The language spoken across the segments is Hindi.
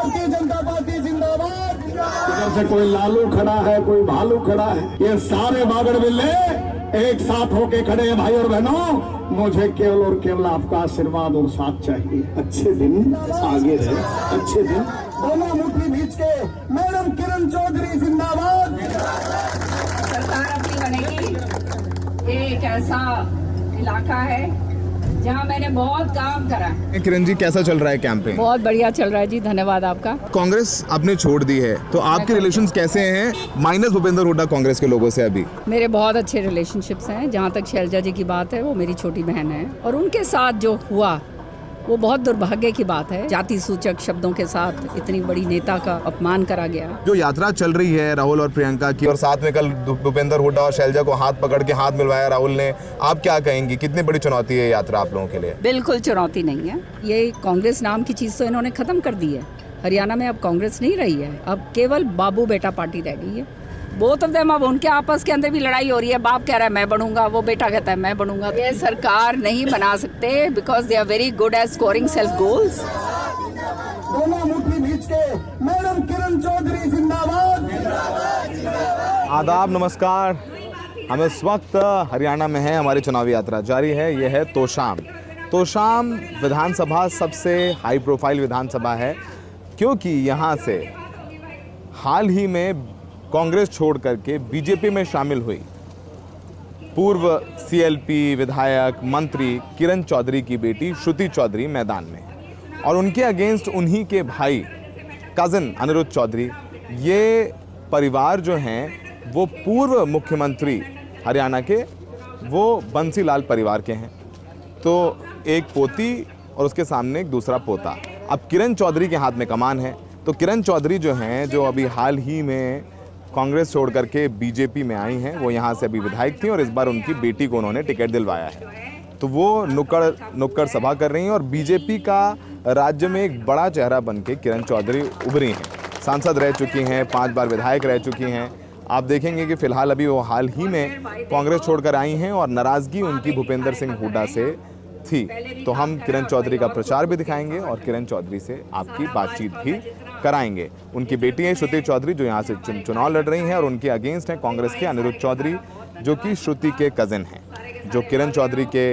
भारतीय जनता पार्टी जिंदाबाद। इधर से कोई लालू खड़ा है, कोई भालू खड़ा है, ये सारे बागड़ बिल्ले एक साथ होके खड़े हैं। भाई और बहनों, मुझे केवल और केवल आपका आशीर्वाद और साथ चाहिए। अच्छे दिन आगे रहे, अच्छे दिन। दोनों मुट्ठी भींच के मैडम किरण चौधरी जिंदाबाद। सरकार अपनी बनेगी। ये एक ऐसा इलाका है जहाँ मैंने बहुत काम करा है। किरण जी, कैसा चल रहा है कैंपेन? बहुत बढ़िया चल रहा है जी, धन्यवाद आपका। कांग्रेस आपने छोड़ दी है, तो आपके रिलेशंस कैसे हैं माइनस भूपेंद्र हुड्डा कांग्रेस के लोगों से? अभी मेरे बहुत अच्छे रिलेशनशिप्स हैं। जहाँ तक शैलजा जी की बात है, वो मेरी छोटी बहन है और उनके साथ जो हुआ वो बहुत दुर्भाग्य की बात है। जाति सूचक शब्दों के साथ इतनी बड़ी नेता का अपमान करा गया। जो यात्रा चल रही है राहुल और प्रियंका की, और साथ में कल भूपेंद्र हुड्डा और शैलजा को हाथ पकड़ के हाथ मिलवाया राहुल ने, आप क्या कहेंगी? कितनी बड़ी चुनौती है यात्रा आप लोगों के लिए? बिल्कुल चुनौती नहीं है। ये कांग्रेस नाम की चीज़ तो इन्होंने ख़त्म कर दी है। हरियाणा में अब कांग्रेस नहीं रही है, अब केवल बाबू बेटा पार्टी रह गई है। बोथ ऑफ देम अब उनके आपस के अंदर भी लड़ाई हो रही है। बाप कह रहा है मैं बनूंगा, वो बेटा कहता है मैं बनूंगा। ये सरकार नहीं बना सकते because they are very good at scoring self goals. दोनों मुट्ठी भींच के मैडम किरण चौधरी जिंदाबाद। आदाब, नमस्कार। हम इस वक्त हरियाणा में हैं, हमारी चुनावी यात्रा जारी है। यह है तोशाम विधानसभा सबसे हाई प्रोफाइल विधानसभा है, क्योंकि यहाँ से हाल ही में कांग्रेस छोड़ करके बीजेपी में शामिल हुई पूर्व सीएलपी विधायक मंत्री किरण चौधरी की बेटी श्रुति चौधरी मैदान में, और उनके अगेंस्ट उन्हीं के भाई कज़न अनिरुद्ध चौधरी। ये परिवार जो हैं वो पूर्व मुख्यमंत्री हरियाणा के, वो बंसीलाल परिवार के हैं। तो एक पोती और उसके सामने एक दूसरा पोता। अब किरण चौधरी के हाथ में कमान है। तो किरण चौधरी जो हैं, जो अभी हाल ही में कांग्रेस छोड़ करके बीजेपी में आई हैं, वो यहाँ से अभी विधायक थी और इस बार उनकी बेटी को उन्होंने टिकट दिलवाया है। तो वो नुक्कड़ सभा कर रही हैं और बीजेपी का राज्य में एक बड़ा चेहरा बन के किरण चौधरी उभरी हैं। सांसद रह चुकी हैं, 5 बार विधायक रह चुकी हैं। आप देखेंगे कि फिलहाल अभी वो हाल ही में कांग्रेस छोड़कर आई हैं और नाराज़गी उनकी भूपेंद्र सिंह हुड्डा से थी। तो हम किरण चौधरी का प्रचार भी दिखाएंगे और किरण चौधरी से आपकी बातचीत भी कराएंगे। उनकी बेटी है श्रुति चौधरी, जो यहाँ से चुनाव लड़ रही हैं, और उनके अगेंस्ट हैं कांग्रेस के अनिरुद्ध चौधरी, जो कि श्रुति के कज़न हैं। जो किरण चौधरी के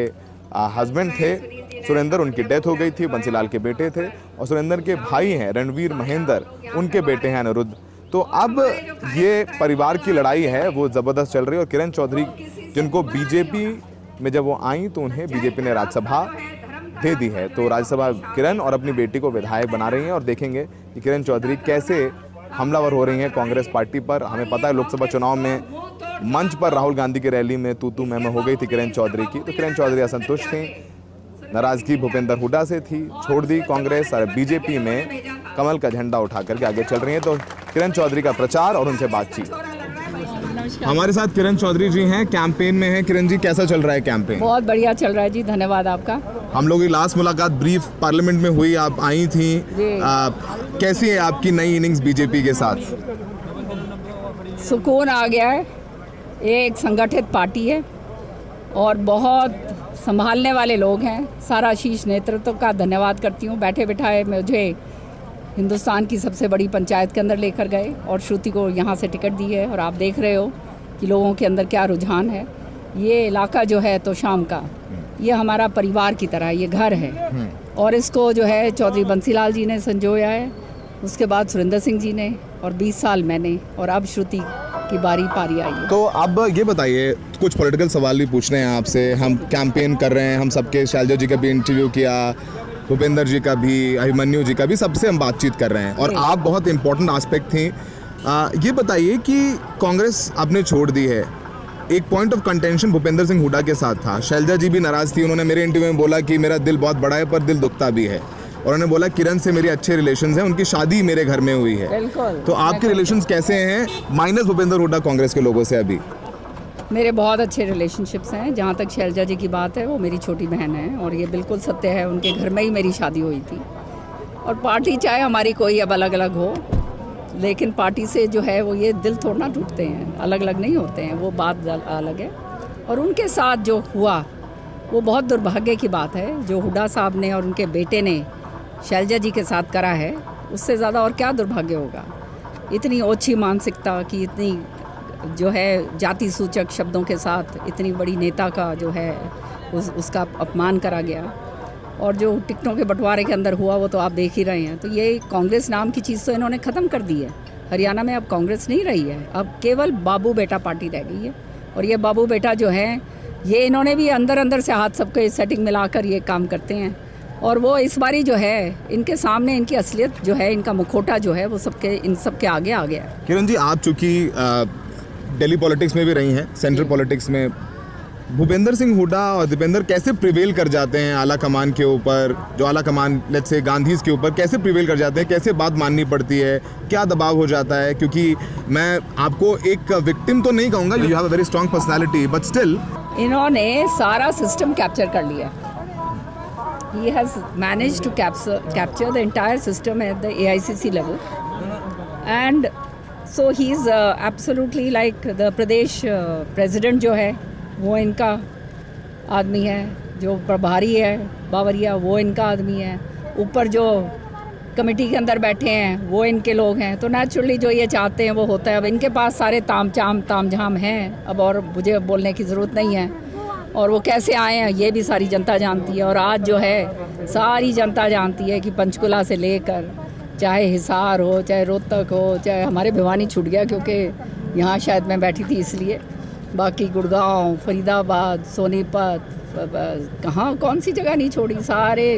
हस्बैंड थे सुरेंद्र, उनकी डेथ हो गई थी, बंसीलाल के बेटे थे, और सुरेंद्र के भाई हैं रणवीर महेंद्र, उनके बेटे हैं अनिरुद्ध। तो अब ये परिवार की लड़ाई है वो ज़बरदस्त चल रही है। और किरण चौधरी, जिनको बीजेपी में जब वो आई तो उन्हें बीजेपी ने राज्यसभा दे दी है, तो राज्यसभा किरण और अपनी बेटी को विधायक बना रही हैं। और देखेंगे कि किरण चौधरी कैसे हमलावर हो रही हैं कांग्रेस पार्टी पर। हमें पता है लोकसभा चुनाव में मंच पर राहुल गांधी की रैली में तू मैं हो गई थी किरण चौधरी की। तो किरण चौधरी असंतुष्ट थी, नाराजगी भूपेंद्र हुड्डा से थी, छोड़ दी कांग्रेस और बीजेपी में कमल का झंडा उठा करके आगे चल रही हैं। तो किरण चौधरी का प्रचार और उनसे बातचीत। हमारे साथ किरण चौधरी जी हैं, कैंपेन में हैं। किरण जी, कैसा चल रहा है कैंपेन? बहुत बढ़िया चल रहा है जी, धन्यवाद आपका। हम लोग की लास्ट मुलाकात ब्रीफ पार्लियामेंट में हुई, आप आई थी। कैसी है आपकी नई इनिंग्स बीजेपी के साथ? सुकून आ गया है। ये एक संगठित पार्टी है और बहुत संभालने वाले लोग हैं। सारा शीर्ष नेतृत्व का धन्यवाद करती हूँ। बैठे बिठाए मुझे हिंदुस्तान की सबसे बड़ी पंचायत के अंदर लेकर गए और श्रुति को यहाँ से टिकट दी है। और आप देख रहे हो कि लोगों के अंदर क्या रुझान है। ये इलाका जो है तोशाम का, ये हमारा परिवार की तरह ये घर है। और इसको जो है चौधरी बंसीलाल जी ने संजोया है, उसके बाद सुरेंद्र सिंह जी ने, और 20 साल मैंने, और अब श्रुति की पारी आई है। तो अब ये बताइए, कुछ पॉलिटिकल सवाल भी पूछ रहे हैं आपसे। हम कैंपेन कर रहे हैं, हम सबके, शैलजा जी का भी इंटरव्यू किया, भूपेंद्र जी का भी, अभिमन्यु जी का भी, सबसे हम बातचीत कर रहे हैं। और आप बहुत इंपॉर्टेंट एस्पेक्ट थी। ये बताइए कि कांग्रेस आपने छोड़ दी है, एक point of contention Bhupendra Singh Hooda के साथ था। शैलजा जी भी नाराज थी, उन्होंने मेरे इंटरव्यू में बोला कि मेरा दिल बहुत बड़ा है पर दिल दुखता भी है। और उन्होंने बोला किरण से मेरे अच्छे रिलेशंस हैं, उनकी शादी मेरे घर में हुई है। बिल्कुल। तो आपके रिलेशंस कैसे हैं माइनस भूपेंद्र हुड्डा कांग्रेस के लोगों से? अभी मेरे बहुत अच्छे रिलेशनशिप्स हैं। जहाँ तक शैलजा जी की बात है, वो मेरी छोटी बहन है और ये बिल्कुल सत्य है। उनके घर में ही मेरी शादी हुई थी। और पार्टी चाहे हमारी कोई अब अलग अलग हो, लेकिन पार्टी से जो है वो ये दिल थोड़ा ना टूटते हैं, अलग अलग नहीं होते हैं, वो बात अलग है। और उनके साथ जो हुआ वो बहुत दुर्भाग्य की बात है। जो हुड्डा साहब ने और उनके बेटे ने शैलजा जी के साथ करा है, उससे ज़्यादा और क्या दुर्भाग्य होगा। इतनी ओछी मानसिकता की, इतनी जो है जाति सूचक शब्दों के साथ इतनी बड़ी नेता का जो है उसका अपमान करा गया। और जो टिकटों के बंटवारे के अंदर हुआ वो तो आप देख ही रहे हैं। तो ये कांग्रेस नाम की चीज़ तो इन्होंने ख़त्म कर दी है। हरियाणा में अब कांग्रेस नहीं रही है, अब केवल बाबू बेटा पार्टी रह गई है। और ये बाबू बेटा जो है, ये इन्होंने भी अंदर अंदर से हाथ सबके सेटिंग मिलाकर ये काम करते हैं। और वो इस बारी जो है इनके सामने इनकी असलियत जो है, इनका मुखौटा जो है वो इन सबके आगे आ गया है। किरण जी, आप चूँकि दिल्ली पॉलिटिक्स में भी रही हैं, सेंट्रल पॉलिटिक्स में, भूपेंद्र सिंह हुड्डा और दीपेंद्र कैसे प्रिवेल कर जाते हैं आला कमान के ऊपर, जो आला कमान लेट्स से गांधीज के ऊपर कैसे प्रिवेल कर जाते हैं, कैसे बात माननी पड़ती है, क्या दबाव हो जाता है? क्योंकि मैं आपको एक विक्टिम तो नहीं कहूँगा, you have a very strong personality, but still इन्होंने सारा सिस्टम कैप्चर कर लिया। He has managed to capture the entire system at the AICC level, and so he's absolutely like the Pradesh president जो है वो इनका आदमी है, जो प्रभारी है बावरिया वो इनका आदमी है, ऊपर जो कमेटी के अंदर बैठे हैं वो इनके लोग हैं। तो नेचुरली जो ये चाहते हैं वो होता है। अब इनके पास सारे तामझाम हैं अब, और मुझे बोलने की ज़रूरत नहीं है। और वो कैसे आए हैं ये भी सारी जनता जानती है। और आज जो है सारी जनता जानती है कि पंचकुला से लेकर चाहे हिसार हो, चाहे रोहतक हो, चाहे हमारे भिवानी छूट गया क्योंकि यहाँ शायद मैं बैठी थी इसलिए, बाकी गुड़गांव, फरीदाबाद, सोनीपत, कहाँ कौन सी जगह नहीं छोड़ी। सारे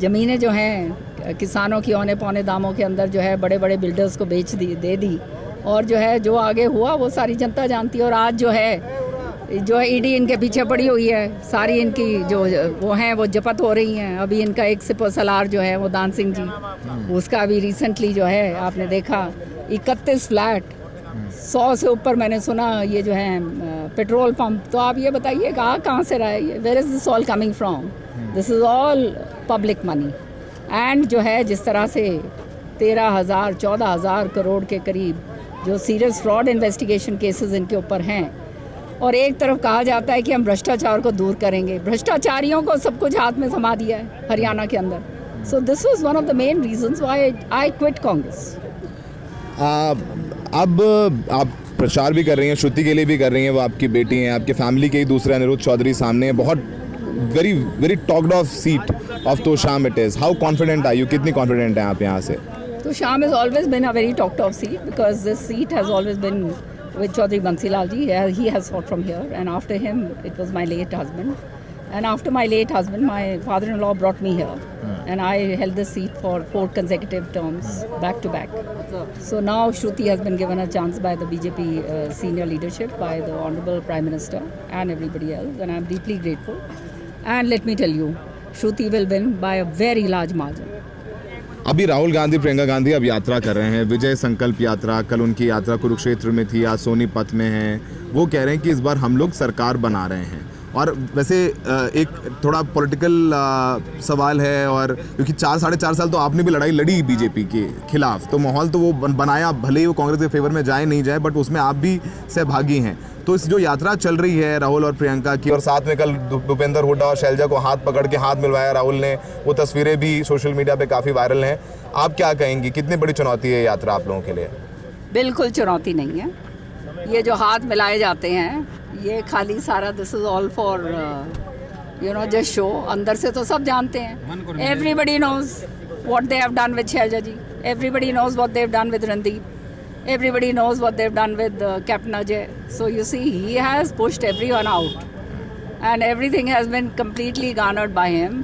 ज़मीनें जो हैं किसानों की औने पौने दामों के अंदर जो है बड़े बड़े बिल्डर्स को दे दी। और जो है जो आगे हुआ वो सारी जनता जानती है। और आज जो है ईडी इनके पीछे पड़ी हुई है, सारी इनकी जो वो हैं वो जपत हो रही हैं। अभी इनका एक सिपो सलार जो है वो दान सिंह जी, उसका अभी रिसेंटली जो है आपने देखा 31 फ्लैट, 100 से ऊपर मैंने सुना ये जो है पेट्रोल पंप। तो आप ये बताइए कहाँ से रहा है ये? Where is this all coming from? This is all public money. And जो है जिस तरह से 13,000 14,000 करोड़ के करीब जो सीरियस फ्रॉड इन्वेस्टिगेशन केसेस इनके ऊपर हैं, और एक तरफ कहा जाता है कि हम भ्रष्टाचार को दूर करेंगे। भ्रष्टाचारियों को सब कुछ हाथ में थमा दिया है हरियाणा के अंदर। So this was one of the main reasons why I quit Congress. अब आप प्रचार भी कर रही हैं, श्रुति के लिए भी कर रही हैं, वो आपकी बेटी हैं, आपके फैमिली के ही दूसरे अनिरुद्ध चौधरी सामने, बहुत very very talked of seat of Tosham it is. How confident are you, कितनी कॉन्फिडेंट हैं आप यहाँ से? Tosham has always been a very talked of seat because this seat has always been with Chaudhry Bansilal ji. He has fought from here, and after him it was my late husband, and after my late husband my father-in-law brought me here, and I held this seat for 4 consecutive terms back to back. So now Shruti has been given a chance by the BJP senior leadership, by the Honorable Prime Minister and everybody else, and I am deeply grateful. And let me tell you, Shruti will win by a very large margin. अभी राहुल गांधी, प्रियंका गांधी अब यात्रा कर रहे हैं, विजय संकल्प यात्रा। कल उनकी यात्रा कुरुक्षेत्र में थी, आज सोनीपत में है। वो कह रहे हैं कि इस बार हम लोग सरकार बना रहे हैं। और वैसे एक थोड़ा पॉलिटिकल सवाल है, और क्योंकि 4-4.5 साल तो आपने भी लड़ाई लड़ी बीजेपी के खिलाफ, तो माहौल तो वो बनाया, भले ही वो कांग्रेस के फेवर में जाए नहीं जाए, बट उसमें आप भी सहभागी हैं। तो इस जो यात्रा चल रही है राहुल और प्रियंका की, और साथ में कल भूपेंद्र हुड्डा और शैलजा को हाथ पकड़ के हाथ मिलवाया राहुल ने, वो तस्वीरें भी सोशल मीडिया पे काफ़ी वायरल हैं। आप क्या कहेंगी, कितनी बड़ी चुनौती है यात्रा आप लोगों के लिए? बिल्कुल चुनौती नहीं है। ये जो हाथ मिलाए जाते हैं ये खाली सारा this is all for just show. अंदर से तो सब जानते हैं, everybody knows what they have done with Shailja ji, everybody knows what they have done with Randeep, everybody knows what they've done with Captain Ajay. So you see, he has pushed everyone out, and everything has been completely garnered by him.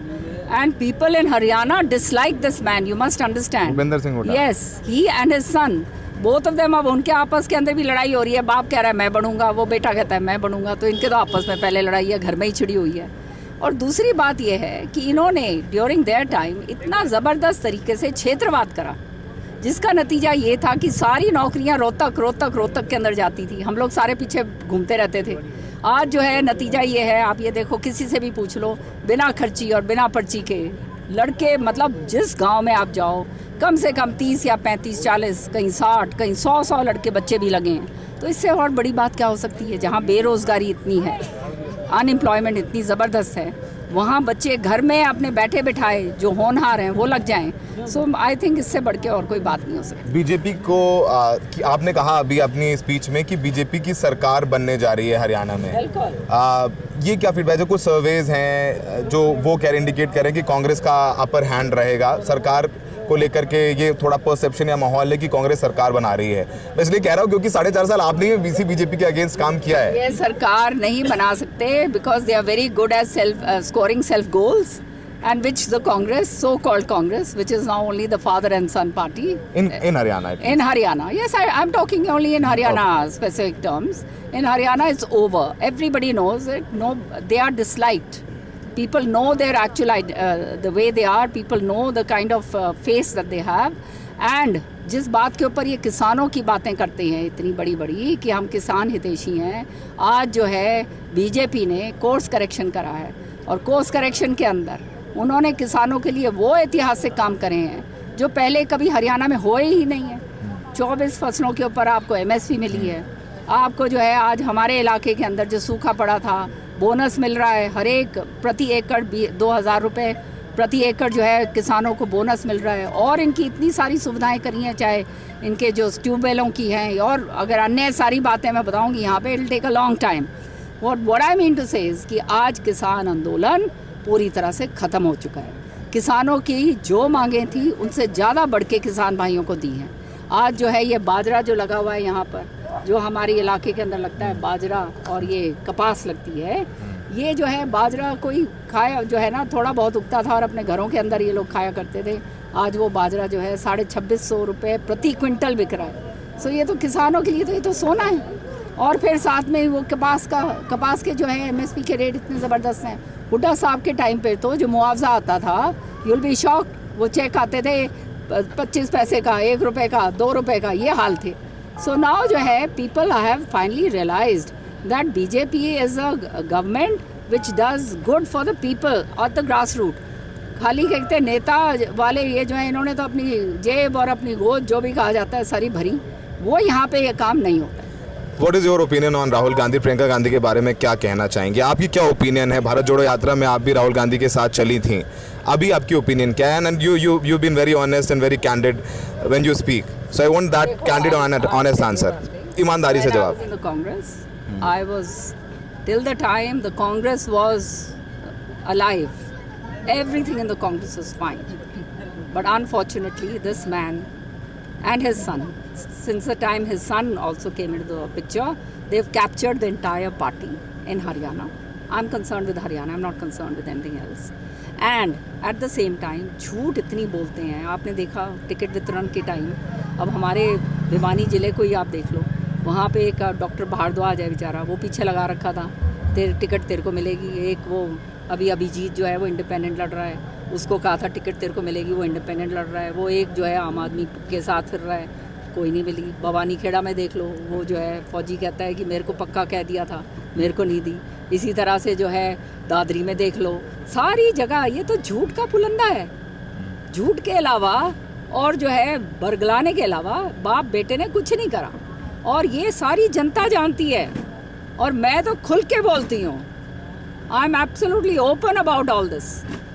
And people in Haryana dislike this man. You must understand. Bhupinder Singh Hooda. Yes, he and his son, both of them. अब उनके आपस के अंदर भी लड़ाई हो रही है। बाप कह रहा है मैं बनूंगा, वो बेटा कहता है मैं बनूंगा। तो इनके तो आपस में पहले लड़ाई है, घर में ही छिड़ी हुई है। और दूसरी बात यह है कि इन्होंने ड्यूरिंग देयर टाइम इतना ज़बरदस्त तरीके से क्षेत्रवाद करा, जिसका नतीजा ये था कि सारी नौकरियां रोहतक के अंदर जाती थी। हम लोग सारे पीछे घूमते रहते थे। आज जो है नतीजा ये है, आप ये देखो, किसी से भी पूछ लो, बिना खर्ची और बिना पर्ची के लड़के, मतलब जिस गांव में आप जाओ कम से कम 30 या 35, 40, कहीं 60, कहीं 100 लड़के बच्चे भी लगे हैं। तो इससे और बड़ी बात क्या हो सकती है? जहाँ बेरोज़गारी इतनी है, अनएम्प्लॉयमेंट इतनी ज़बरदस्त है, वहाँ बच्चे घर में अपने बैठे बिठाए जो होनहार हैं वो लग जाएं। सो आई थिंक इससे बढ़ के और कोई बात नहीं हो सकती। बीजेपी को कि आपने कहा अभी अपनी स्पीच में कि बीजेपी की सरकार बनने जा रही है हरियाणा में। ये क्या फीडबैक है? कुछ सर्वेज हैं जो वो कह इंडिकेट करें कि कांग्रेस का अपर हैंड रहेगा सरकार को लेकर के। ये थोड़ा परसेप्शन या माहौल है कि कांग्रेस सरकार बना रही है। मैं इसलिए कह रहा हूँ क्योंकि 4.5 साल आपने भी बीजेपी के अगेंस्ट काम किया है। ये सरकार नहीं बना सकते because they are very good at scoring self goals and which the Congress, so-called Congress, which is now only the father and son party. In Haryana. In Haryana, yes, I'm talking only in Haryana specific terms. In Haryana, it's over. Everybody knows it. No, they are disliked. People know their actual the way they are. People know the kind of face that they have. And जिस बात के ऊपर ये किसानों की बातें करते हैं इतनी बड़ी बड़ी कि हम किसान हितैषी हैं, आज जो है बीजेपी ने कोर्स करेक्शन करा है और कोर्स करेक्शन के अंदर उन्होंने किसानों के लिए वो ऐतिहासिक काम करे हैं जो पहले कभी हरियाणा में हुए ही नहीं है। 24 फसलों के ऊपर आपको MSP मिली है। आपको जो है आज हमारे इलाके के अंदर जो सूखा पड़ा था बोनस मिल रहा है, हर एक प्रति एकड़ 2,000 रुपये प्रति एकड़ जो है किसानों को बोनस मिल रहा है। और इनकी इतनी सारी सुविधाएं करी हैं, चाहे इनके जो ट्यूबवेलों की हैं और अगर अन्य सारी बातें मैं बताऊँगी यहाँ पे, it take a long time. What I mean to say is कि आज किसान आंदोलन पूरी तरह से ख़त्म हो चुका है। किसानों की जो मांगें थी उनसे ज़्यादा बढ़ के किसान भाइयों को दी हैं। आज जो है ये बाजरा जो लगा हुआ है यहाँ पर, जो हमारे इलाके के अंदर लगता है बाजरा और ये कपास लगती है, ये जो है बाजरा कोई खाया जो है ना थोड़ा बहुत उगता था और अपने घरों के अंदर ये लोग खाया करते थे। आज वो बाजरा जो है 2,500 रुपये प्रति क्विंटल बिक रहा है। सो ये तो किसानों के लिए तो ये तो सोना है। और फिर साथ में वो कपास के जो है MSP के रेट इतने ज़बरदस्त हैं। हुड्डा साहब के टाइम पे तो जो मुआवजा आता था, यूल बी शॉक, वो चेक आते थे 25 पैसे का, 1 रुपये का, 2 रुपये का, ये हाल थे। सो नाउ जो है people have finally realised that BJP is a government which does good for the people और द ग्रास रूट। खाली कहते हैं नेता वाले ये जो है इन्होंने तो अपनी जेब और अपनी गोद जो भी कहा जाता है सारी भरी, वो यहाँ पे ये काम नहीं होता है। What is your opinion on Rahul Gandhi, Priyanka Gandhi के बारे में क्या कहना चाहेंगे? आपकी क्या ओपिनियन है? भारत जोड़ो यात्रा में आप भी राहुल गांधी के साथ चली थी, अभी आपकी ओपिनियन क्या है? And you been very honest and very candid when you speak, so I want that candid and honest answer. ईमानदारी से जवाब। In the Congress, I was till the time the Congress was alive, everything in the Congress was fine, but unfortunately this man and his son, since the time his son also came into the picture, they've captured the entire party in Haryana. I'm concerned with Haryana, I'm not concerned with anything else. And at the same time झूठ इतनी बोलते हैं। आपने देखा टिकट वितरण के टाइम, अब हमारे भिवानी ज़िले को ही आप देख लो, वहाँ पे एक डॉक्टर भारद्वाज है बेचारा, वो पीछे लगा रखा था तेरे टिकट तेरे को मिलेगी। एक वो अभी अभिजीत जो है वो इंडिपेंडेंट लड़ रहा है, उसको कहा था टिकट तेरे को मिलेगी, वो इंडिपेंडेंट लड़ रहा है। वो एक जो है आम आदमी के साथ फिर रहा है, कोई नहीं मिली। भवानी खेड़ा में देख लो, वो जो है फौजी कहता है कि मेरे को पक्का कह दिया था, मेरे को नहीं दी। इसी तरह से जो है दादरी में देख लो, सारी जगह ये तो झूठ का पुलंदा है। झूठ के अलावा और जो है बरगलाने के अलावा बाप बेटे ने कुछ नहीं करा, और ये सारी जनता जानती है। और मैं तो खुल के बोलती हूँ, I am absolutely open about all this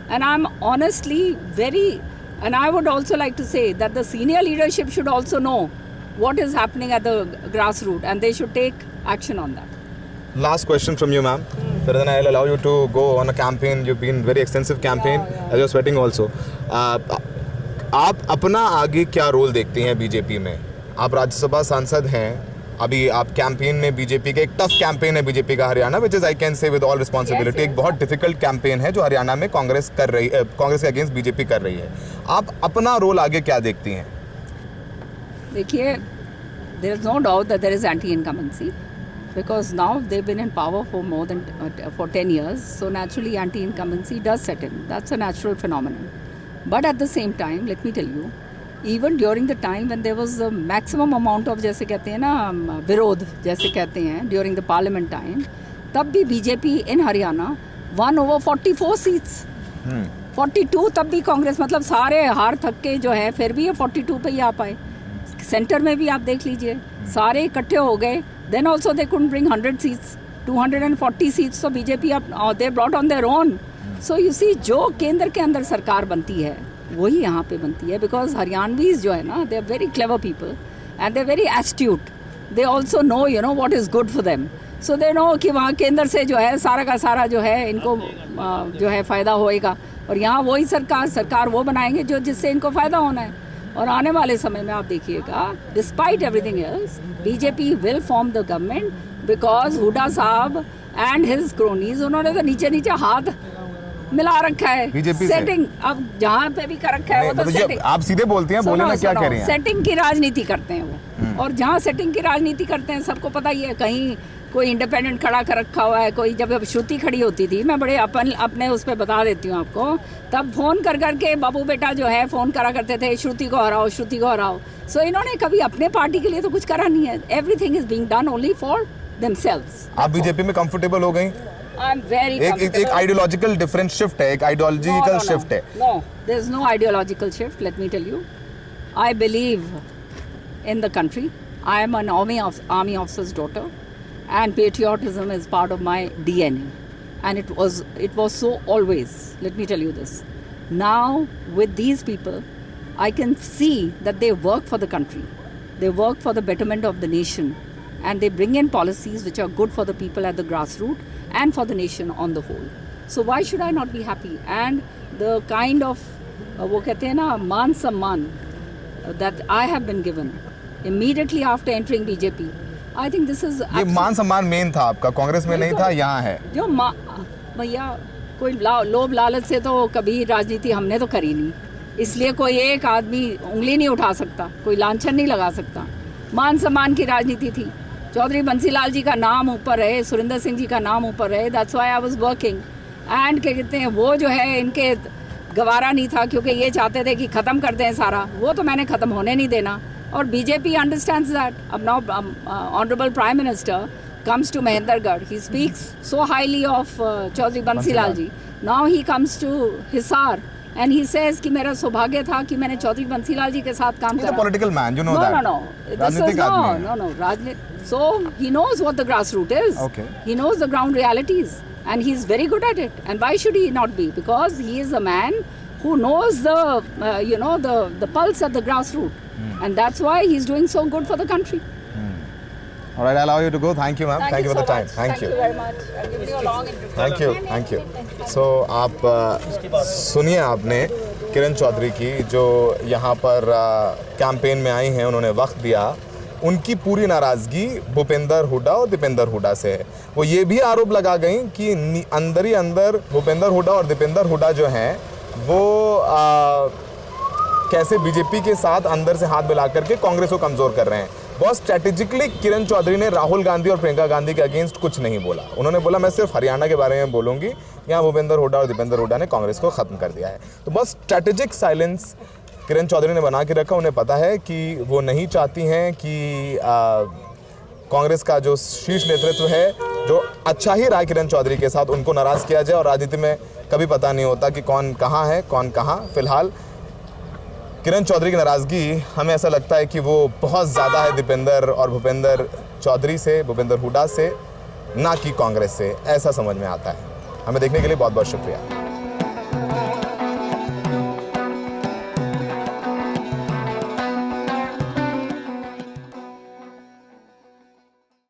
and I'm honestly very, and I would also like to say that the senior leadership should also know what is happening at the grassroots and they should take action on that. Last question from you, ma'am. Then I'll allow you to go on a campaign. You've been very extensive campaign as you're sweating also. आप अपना आगे क्या रोल देखती हैं बीजेपी में? आप राज्यसभा सांसद हैं, अभी आप कैंपेन में बीजेपी के, एक टफ कैंपेन है बीजेपी का Haryana, which is I can say with all responsibility, एक बहुत डिफिकल्ट कैंपेन है जो हरियाणा में कांग्रेस कर रही है, कांग्रेस के अगेंस्ट बीजेपी कर रही है। आप अपना रोल आगे क्या देखती हैं? देखिए, there is no doubt that there is anti incumbency because now they've been in power for more than for 10 years, so naturally anti incumbency does set in. That's a natural phenomenon. But at the same time, let me tell you, even during the time when there was the maximum amount of, जैसे कहते हैं ना विरोध जैसे कहते हैं, during the parliament time, तब भी BJP in Haryana won over 44 seats. 42 तब भी कांग्रेस, मतलब सारे हार थक के जो है फिर भी ये 42 पे ही आ पाए। सेंटर में भी आप देख लीजिए, सारे इकट्ठे हो गए, then also they couldn't bring 100 seats, 240 seats, so BJP they brought on their own. So you see, जो केंद्र के अंदर सरकार बनती है वही यहाँ पे बनती है, बिकॉज हरियाणवीज जो है ना, they are very clever people and they are very astute. They also know what is good for them. So they know कि वहाँ केंद्र से जो है सारा का सारा जो है इनको जो है फ़ायदा होएगा, और यहाँ वही सरकार वो बनाएंगे जो जिससे इनको फ़ायदा होना है. और आने वाले समय में आप देखिएगा, despite everything else, BJP will form the government, because Hooda sahab and his क्रोनीज, उन्होंने तो नीचे नीचे हाथ मिला रखा है बीजेपी सेटिंग. अब जहाँ पे भी कर रखा है वो तो सेटिंग. आप सीधे बोलती हैं, बोले ना क्या कह रही हैं. सेटिंग की राजनीति करते हैं वो, और जहाँ सेटिंग की राजनीति करते हैं सबको पता ही है. कहीं कोई इंडिपेंडेंट खड़ा कर रखा हुआ है, कोई जब श्रुति खड़ी होती थी, मैं बड़े अपने उस पर बता देती हूँ आपको, तब फोन कर करके बाबू बेटा जो है फोन करा करते थे, श्रुति को हराओ, श्रुति को हराओ. सो इन्होंने कभी अपने पार्टी के लिए तो कुछ करा नहीं है. Everything is being done only for themselves. आप बीजेपी में कंफर्टेबल हो गई? आई एम वेरी एक आइडियोलॉजिकल डिफरेंस शिफ्ट है, एक आइडियोलॉजिकल शिफ्ट है. No, there is no ideological shift. Let me tell you, I believe in the country. I am an army officer's daughter, and patriotism is part of my DNA, and it was so always. Let me tell you this. Now with these people, I can see that they work for the country. They work for the betterment of the nation, and they bring in policies which are good for the people at the grassroots and for the nation on the whole. So why should I not be happy? And the kind of वो कहते हैं ना, मान सम्मान that I have been given immediately after entering BJP, I think this is ये मान सम्मान मेन था आपका, कांग्रेस में नहीं था, यहाँ है. जो भैया कोई लोभ लालच से तो कभी राजनीति हमने तो करी नहीं, इसलिए कोई एक आदमी उंगली नहीं उठा सकता, कोई लांछन नहीं लगा सकता. मान सम्मान की राजनीति थी. चौधरी बंसीलाल जी का नाम ऊपर रहे, सुरिंदर सिंह जी का नाम ऊपर रहे. That's why I was working. And क्या कहते हैं, वो जो है इनके गवारा नहीं था, क्योंकि ये चाहते थे कि ख़त्म कर दें सारा. वो तो मैंने ख़त्म होने नहीं देना. और बीजेपी अंडरस्टैंड्स दैट. अब now honourable prime minister comes to Mahendragarh. He speaks so highly of Chaudhary Bansilal ji. Now he comes to Hisar and he says कि मेरा सौभाग्य था कि मैंने चौधरी बंसीलाल जी के साथ काम करा. He's a political man, you know that. No. This is no. So he knows what the grassroots is. Okay. He knows the ground realities and he's very good at it. And why should he not be? Because he is a man who knows the pulse at the grassroots. And that's why he's doing so good for the country. All right, I'll allow you to go. Thank you, ma'am. Thank you for the so time. much. Thank you. very much. I'll give you a long interview. Thank you. So आप सुनिए आपने किरण चौधरी की, जो यहाँ पर कैंपेन में आई हैं, उन्होंने वक्त दिया. उनकी पूरी नाराज़गी भूपेंद्र हुड्डा और दीपेंद्र हुड्डा से है. वो ये भी आरोप लगा गई कि अंदर ही अंदर भूपेंद्र हुड्डा और दीपेंद्र हुड्डा जो हैं वो कैसे बीजेपी के साथ अंदर से हाथ मिला करके कांग्रेस को कमज़ोर कर रहे हैं. बहुत स्ट्रैटेजिकली किरण चौधरी ने राहुल गांधी और प्रियंका गांधी के अगेंस्ट कुछ नहीं बोला. उन्होंने बोला मैं सिर्फ हरियाणा के बारे में बोलूँगी. यहाँ भूपेंद्र हुड्डा और दीपेंद्र हुड्डा ने कांग्रेस को ख़त्म कर दिया है. तो बहुत स्ट्रैटेजिक साइलेंस किरण चौधरी ने बना के रखा. उन्हें पता है कि वो नहीं चाहती हैं कि कांग्रेस का जो शीर्ष नेतृत्व है, जो अच्छा ही रहा किरण चौधरी के साथ, उनको नाराज़ किया जाए. और राजनीति में कभी पता नहीं होता कि कौन कहाँ है, कौन कहाँ. फिलहाल किरण चौधरी की नाराज़गी हमें ऐसा लगता है कि वो बहुत ज़्यादा है दीपेंद्र और भूपेंद्र चौधरी से, भूपेंद्र हुड्डा से, ना कि कांग्रेस से. ऐसा समझ में आता है. हमें देखने के लिए बहुत बहुत शुक्रिया.